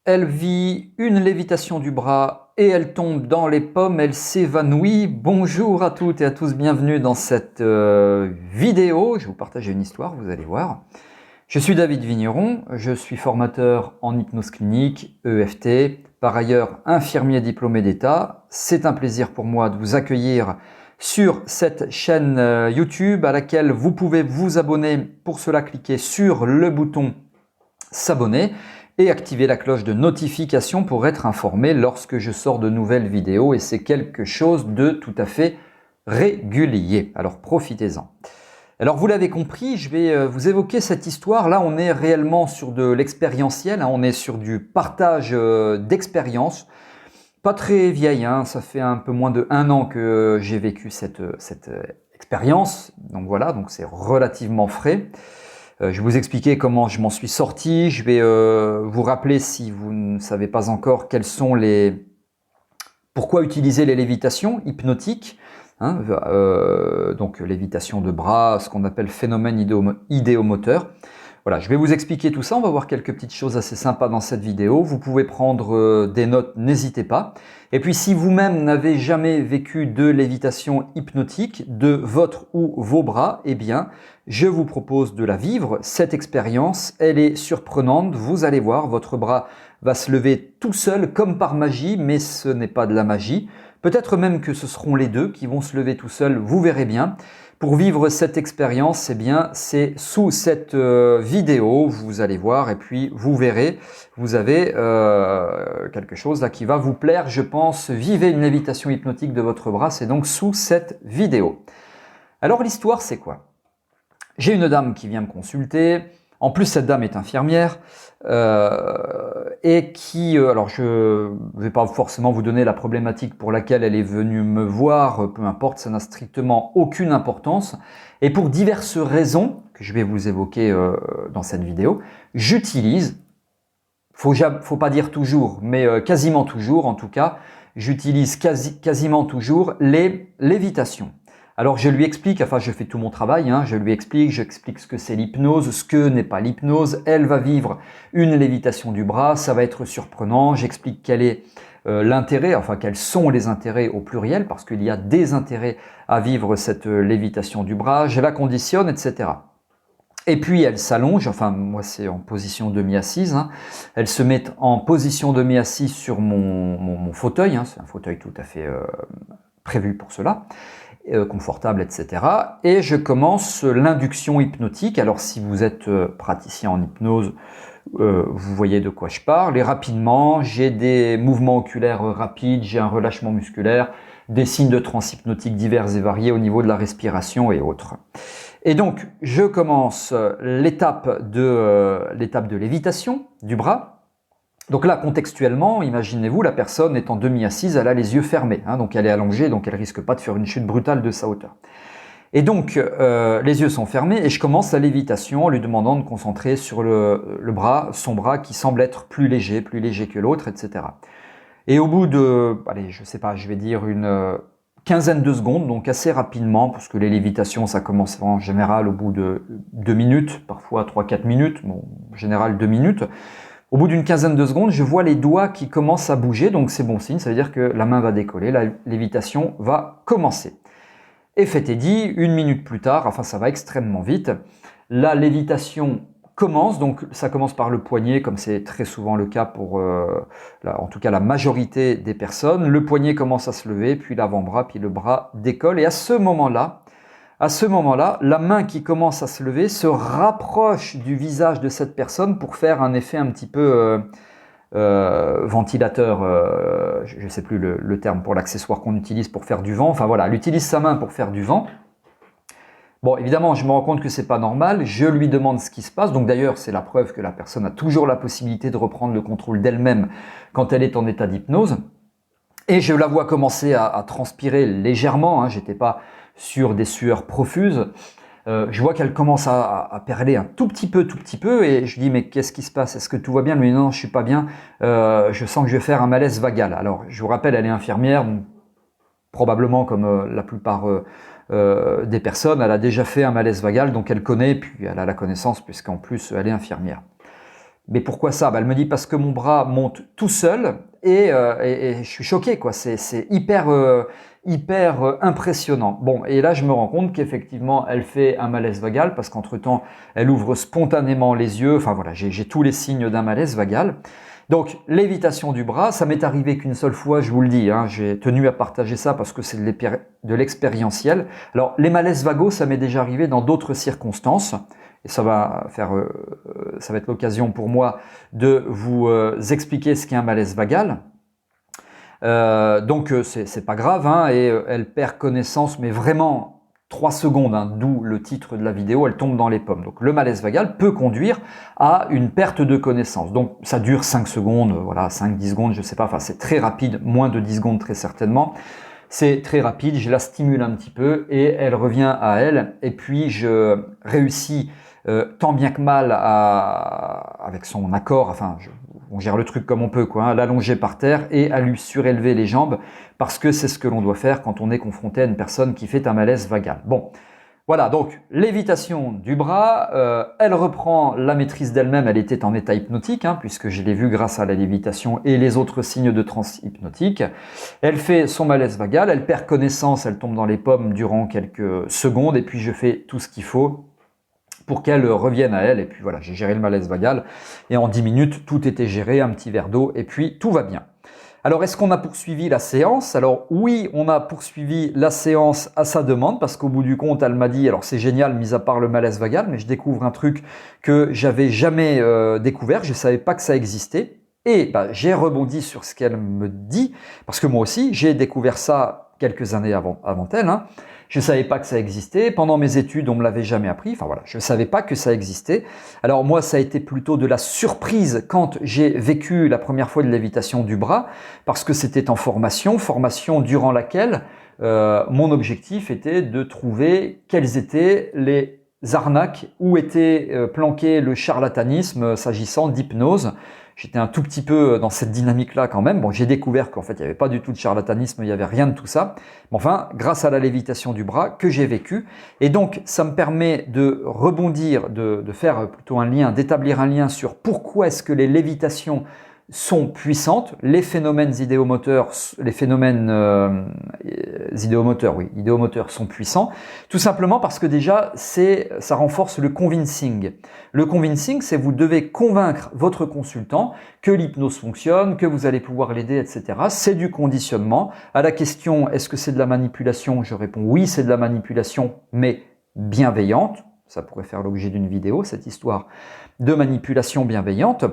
elle vit une lévitation du bras et elle tombe dans les pommes, elle s'évanouit. Bonjour à toutes et à tous, bienvenue dans cette vidéo. Je vais vous partager une histoire, vous allez voir. Je suis David Vigneron, je suis formateur en hypnose clinique, EFT, par ailleurs infirmier diplômé d'État. C'est un plaisir pour moi de vous accueillir sur cette chaîne YouTube à laquelle vous pouvez vous abonner. Pour cela, cliquez sur le bouton s'abonner et activer la cloche de notification pour être informé lorsque je sors de nouvelles vidéos, et c'est quelque chose de tout à fait régulier. Alors profitez-en. Alors vous l'avez compris, je vais vous évoquer cette histoire. Là, on est réellement sur de l'expérientiel, on est sur du partage d'expérience. Pas très vieille, ça fait un peu moins de 1 an que j'ai vécu cette expérience. Donc voilà, donc c'est relativement frais. Je vais vous expliquer comment je m'en suis sorti. Je vais vous rappeler, si vous ne savez pas encore, pourquoi utiliser les lévitations hypnotiques. Donc lévitation de bras, ce qu'on appelle phénomène idéomoteur. Voilà, je vais vous expliquer tout ça. On va voir quelques petites choses assez sympas dans cette vidéo. Vous pouvez prendre des notes, n'hésitez pas. Et puis si vous-même n'avez jamais vécu de lévitation hypnotique de votre ou vos bras, eh bien, je vous propose de la vivre. Cette expérience, elle est surprenante. Vous allez voir, votre bras va se lever tout seul comme par magie, mais ce n'est pas de la magie. Peut-être même que ce seront les deux qui vont se lever tout seuls, vous verrez bien. Pour vivre cette expérience, eh bien, c'est sous cette vidéo, vous allez voir, et puis vous verrez, vous avez quelque chose là qui va vous plaire, je pense. Vivez une lévitation hypnotique de votre bras, c'est donc sous cette vidéo. Alors l'histoire, c'est quoi? J'ai une dame qui vient me consulter. En plus, cette dame est infirmière et qui, alors je ne vais pas forcément vous donner la problématique pour laquelle elle est venue me voir, peu importe, ça n'a strictement aucune importance. Et pour diverses raisons que je vais vous évoquer dans cette vidéo, j'utilise, faut pas dire toujours, mais quasiment toujours en tout cas, j'utilise quasiment toujours les lévitations. Alors je lui explique, enfin je fais tout mon travail, j'explique ce que c'est l'hypnose, ce que n'est pas l'hypnose. Elle va vivre une lévitation du bras, ça va être surprenant. J'explique quel est l'intérêt, enfin quels sont les intérêts au pluriel, parce qu'il y a des intérêts à vivre cette lévitation du bras. Je la conditionne, etc. Et puis elle s'allonge, enfin moi c'est en position demi-assise, elle se met en position demi-assise sur mon fauteuil, c'est un fauteuil tout à fait prévu pour cela. Confortable, etc. Et je commence l'induction hypnotique. Alors si vous êtes praticien en hypnose, vous voyez de quoi je parle. Et rapidement, j'ai des mouvements oculaires rapides, j'ai un relâchement musculaire, des signes de transe hypnotique divers et variés au niveau de la respiration et autres. Et donc, je commence l'étape de lévitation du bras. Donc là, contextuellement, imaginez-vous, la personne est en demi-assise, elle a les yeux fermés, donc elle est allongée, donc elle risque pas de faire une chute brutale de sa hauteur. Et donc, les yeux sont fermés et je commence la lévitation en lui demandant de concentrer sur le bras, son bras qui semble être plus léger que l'autre, etc. Et au bout de, allez, je sais pas, je vais dire une quinzaine de secondes, donc assez rapidement, parce que les lévitations, ça commence en général au bout de 2 minutes, parfois 3-4 minutes, bon, en général 2 minutes. Au bout d'une quinzaine de secondes, je vois les doigts qui commencent à bouger, donc c'est bon signe, ça veut dire que la main va décoller, la lévitation va commencer. Et fait et dit, 1 minute plus tard, enfin ça va extrêmement vite, la lévitation commence, donc ça commence par le poignet, comme c'est très souvent le cas pour, en tout cas la majorité des personnes. Le poignet commence à se lever, puis l'avant-bras, puis le bras décolle, et à ce moment-là, la main qui commence à se lever se rapproche du visage de cette personne pour faire un effet un petit peu ventilateur, je ne sais plus le terme pour l'accessoire qu'on utilise pour faire du vent. Enfin voilà, elle utilise sa main pour faire du vent. Bon, évidemment, je me rends compte que c'est pas normal. Je lui demande ce qui se passe. Donc d'ailleurs, c'est la preuve que la personne a toujours la possibilité de reprendre le contrôle d'elle-même quand elle est en état d'hypnose. Et je la vois commencer à transpirer légèrement. J'étais pas sur des sueurs profuses. Je vois qu'elle commence à perler un tout petit peu, et je lui dis mais qu'est-ce qui se passe? Est-ce que tout va bien? Elle me dit non, je suis pas bien, je sens que je vais faire un malaise vagal. Alors je vous rappelle, elle est infirmière, donc, probablement comme la plupart des personnes, elle a déjà fait un malaise vagal, donc elle connaît, puis elle a la connaissance puisqu'en plus elle est infirmière. Mais pourquoi ça? Elle me dit parce que mon bras monte tout seul et je suis choqué, quoi. C'est hyper impressionnant. Bon, et là je me rends compte qu'effectivement elle fait un malaise vagal parce qu'entre-temps elle ouvre spontanément les yeux. Enfin voilà, j'ai tous les signes d'un malaise vagal. Donc lévitation du bras, ça m'est arrivé qu'une seule fois, je vous le dis, hein, j'ai tenu à partager ça parce que c'est de l'expérientiel. Alors les malaises vagaux, ça m'est déjà arrivé dans d'autres circonstances. Et ça va être l'occasion pour moi de vous expliquer ce qu'est un malaise vagal. Donc c'est pas grave, hein, et elle perd connaissance, mais vraiment 3 secondes, hein, d'où le titre de la vidéo, elle tombe dans les pommes. Donc le malaise vagal peut conduire à une perte de connaissance. Donc ça dure 5 secondes, voilà, 5-10 secondes, je sais pas, enfin c'est très rapide, moins de 10 secondes très certainement. C'est très rapide, je la stimule un petit peu et elle revient à elle, et puis je réussis tant bien que mal avec son accord, enfin on gère le truc comme on peut, quoi, hein, l'allonger par terre et à lui surélever les jambes parce que c'est ce que l'on doit faire quand on est confronté à une personne qui fait un malaise vagal. Bon, voilà, donc lévitation du bras, elle reprend la maîtrise d'elle-même, elle était en état hypnotique, hein, puisque je l'ai vu grâce à la lévitation et les autres signes de transe hypnotique. Elle fait son malaise vagal, elle perd connaissance, elle tombe dans les pommes durant quelques secondes et puis je fais tout ce qu'il faut pour qu'elle revienne à elle. Et puis voilà, j'ai géré le malaise vagal et en 10 minutes, tout était géré, un petit verre d'eau et puis tout va bien. Alors, est-ce qu'on a poursuivi la séance? Alors oui, on a poursuivi la séance à sa demande parce qu'au bout du compte, elle m'a dit, alors c'est génial, mis à part le malaise vagal, mais je découvre un truc que j'avais jamais découvert, je savais pas que ça existait. Et bah, j'ai rebondi sur ce qu'elle me dit parce que moi aussi, j'ai découvert ça quelques années avant elle, hein. Je ne savais pas que ça existait. Pendant mes études, on me l'avait jamais appris. Enfin voilà, je ne savais pas que ça existait. Alors moi, ça a été plutôt de la surprise quand j'ai vécu la première fois de lévitation du bras, parce que c'était en formation durant laquelle mon objectif était de trouver quelles étaient les arnaques, où était planqué le charlatanisme s'agissant d'hypnose. J'étais un tout petit peu dans cette dynamique-là quand même. Bon, j'ai découvert qu'en fait, il n'y avait pas du tout de charlatanisme, il n'y avait rien de tout ça. Mais enfin, grâce à la lévitation du bras que j'ai vécu. Et donc, ça me permet de rebondir, de faire plutôt un lien, d'établir un lien sur pourquoi est-ce que les lévitations sont puissantes, les phénomènes idéomoteurs sont puissants, tout simplement parce que déjà, ça renforce le convincing. Le convincing, c'est vous devez convaincre votre consultant que l'hypnose fonctionne, que vous allez pouvoir l'aider, etc. C'est du conditionnement. À la question, est-ce que c'est de la manipulation? Je réponds oui, c'est de la manipulation, mais bienveillante. Ça pourrait faire l'objet d'une vidéo, cette histoire de manipulation bienveillante.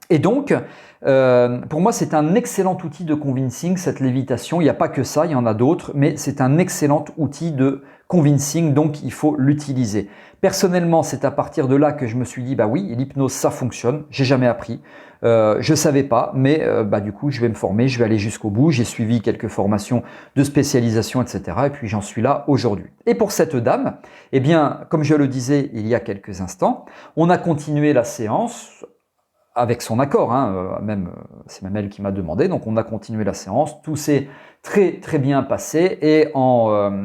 Et donc, pour moi, c'est un excellent outil de convincing, cette lévitation. Il n'y a pas que ça, il y en a d'autres, mais c'est un excellent outil de convincing, donc il faut l'utiliser. Personnellement, c'est à partir de là que je me suis dit, bah oui, l'hypnose, ça fonctionne. J'ai jamais appris, je savais pas, mais du coup, je vais me former, je vais aller jusqu'au bout. J'ai suivi quelques formations de spécialisation, etc. Et puis, j'en suis là aujourd'hui. Et pour cette dame, eh bien, comme je le disais il y a quelques instants, on a continué la séance avec son accord, hein, c'est même elle qui m'a demandé, donc on a continué la séance, tout s'est très très bien passé et en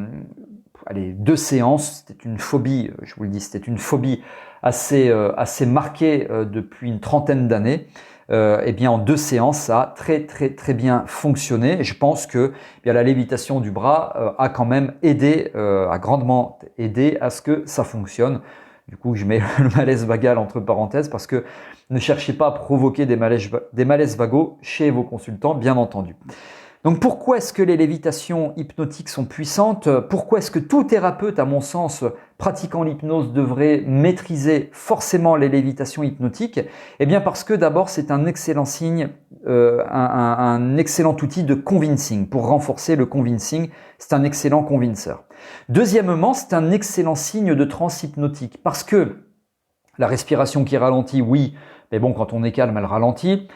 2 séances, c'était une phobie, je vous le dis, c'était une phobie assez marquée depuis une trentaine d'années. Et bien en 2 séances, ça a très très très bien fonctionné. Et je pense que bien, la lévitation du bras a quand même aidé, a grandement aidé à ce que ça fonctionne. Du coup, je mets le malaise vagal entre parenthèses parce que ne cherchez pas à provoquer des malaises vagaux chez vos consultants, bien entendu. Donc pourquoi est-ce que les lévitations hypnotiques sont puissantes? Pourquoi est-ce que tout thérapeute, à mon sens, pratiquant l'hypnose devrait maîtriser forcément les lévitations hypnotiques? Eh bien parce que d'abord c'est un excellent signe, un excellent outil de convincing. Pour renforcer le convincing, c'est un excellent convinceur. Deuxièmement, c'est un excellent signe de transe hypnotique parce que la respiration qui ralentit, oui, mais bon, quand on est calme, elle ralentit.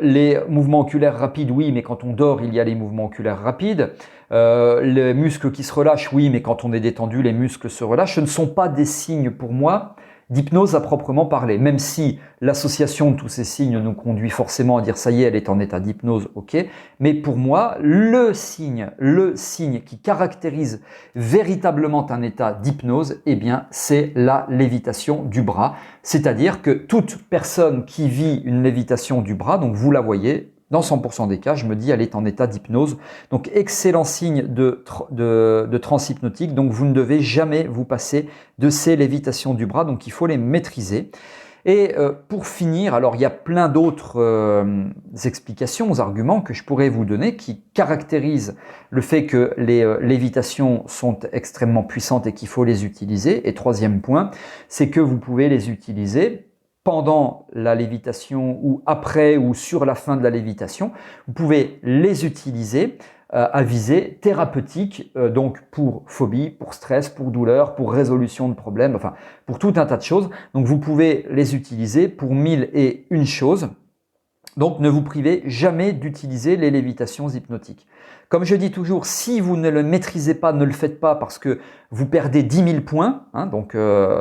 Les mouvements oculaires rapides, oui, mais quand on dort, il y a les mouvements oculaires rapides. Les muscles qui se relâchent, oui, mais quand on est détendu, les muscles se relâchent. Ce ne sont pas des signes pour moi d'hypnose à proprement parler. Même si l'association de tous ces signes nous conduit forcément à dire ça y est, elle est en état d'hypnose, ok. Mais pour moi, le signe qui caractérise véritablement un état d'hypnose, eh bien, c'est la lévitation du bras. C'est-à-dire que toute personne qui vit une lévitation du bras, donc vous la voyez, dans 100% des cas, je me dis elle est en état d'hypnose. Donc excellent signe de transe hypnotique. Donc vous ne devez jamais vous passer de ces lévitations du bras. Donc il faut les maîtriser. Et pour finir, alors il y a plein d'autres explications, arguments que je pourrais vous donner qui caractérisent le fait que les lévitations sont extrêmement puissantes et qu'il faut les utiliser. Et troisième point, c'est que vous pouvez les utiliser pendant la lévitation ou après ou sur la fin de la lévitation. Vous pouvez les utiliser à visée thérapeutique, donc pour phobie, pour stress, pour douleur, pour résolution de problèmes, enfin pour tout un tas de choses. Donc vous pouvez les utiliser pour 1001 choses. Donc ne vous privez jamais d'utiliser les lévitations hypnotiques. Comme je dis toujours, si vous ne le maîtrisez pas, ne le faites pas parce que vous perdez 10 000 points, hein, donc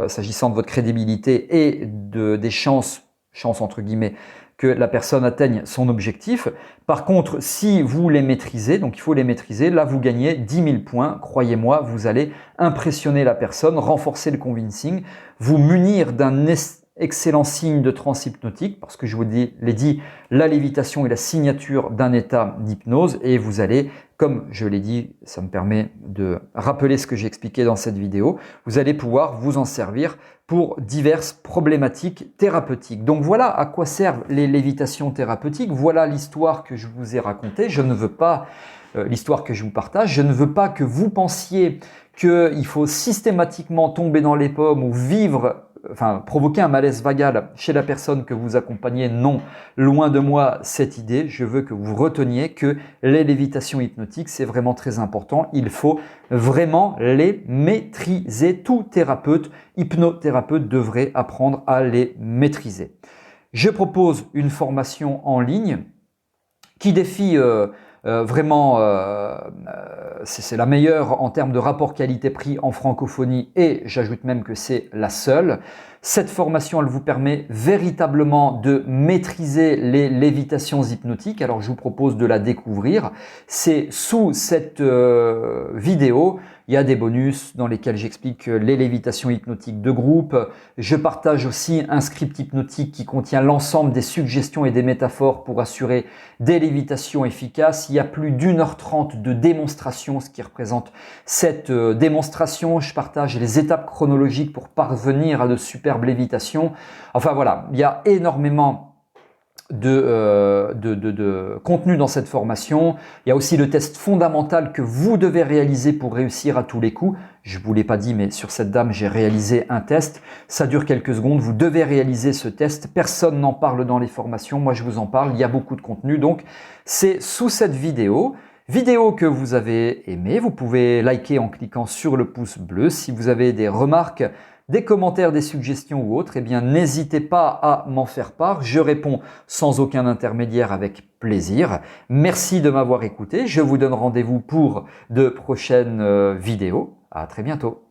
s'agissant de votre crédibilité et des chances entre guillemets, que la personne atteigne son objectif. Par contre, si vous les maîtrisez, donc il faut les maîtriser, là vous gagnez 10 000 points. Croyez-moi, vous allez impressionner la personne, renforcer le convincing, vous munir d'un excellent signe de transe hypnotique, parce que je vous l'ai dit, la lévitation est la signature d'un état d'hypnose et vous allez, comme je l'ai dit, ça me permet de rappeler ce que j'ai expliqué dans cette vidéo, vous allez pouvoir vous en servir pour diverses problématiques thérapeutiques. Donc voilà à quoi servent les lévitations thérapeutiques, voilà l'histoire que je vous ai racontée. Je ne veux pas, l'histoire que je vous partage, je ne veux pas que vous pensiez qu'il faut systématiquement tomber dans les pommes ou provoquer un malaise vagal chez la personne que vous accompagnez. Non, loin de moi cette idée. Je veux que vous reteniez que les lévitations hypnotiques, c'est vraiment très important. Il faut vraiment les maîtriser. Tout thérapeute, hypnothérapeute devrait apprendre à les maîtriser. Je propose une formation en ligne qui défie c'est la meilleure en termes de rapport qualité-prix en francophonie et j'ajoute même que c'est la seule. Cette formation, elle vous permet véritablement de maîtriser les lévitations hypnotiques. Alors, je vous propose de la découvrir. C'est sous cette vidéo. Il y a des bonus dans lesquels j'explique les lévitations hypnotiques de groupe. Je partage aussi un script hypnotique qui contient l'ensemble des suggestions et des métaphores pour assurer des lévitations efficaces. Il y a plus d'1h30 de démonstration, ce qui représente cette démonstration. Je partage les étapes chronologiques pour parvenir à de superbes lévitations. Enfin voilà, il y a énormément de contenu dans cette formation. Il y a aussi le test fondamental que vous devez réaliser pour réussir à tous les coups. Je ne vous l'ai pas dit, mais sur cette dame, j'ai réalisé un test. Ça dure quelques secondes. Vous devez réaliser ce test. Personne n'en parle dans les formations. Moi, je vous en parle. Il y a beaucoup de contenu. Donc, c'est sous cette vidéo. Vidéo que vous avez aimée. Vous pouvez liker en cliquant sur le pouce bleu. Si vous avez des remarques, des commentaires, des suggestions ou autres, eh bien n'hésitez pas à m'en faire part. Je réponds sans aucun intermédiaire avec plaisir. Merci de m'avoir écouté. Je vous donne rendez-vous pour de prochaines vidéos. À très bientôt.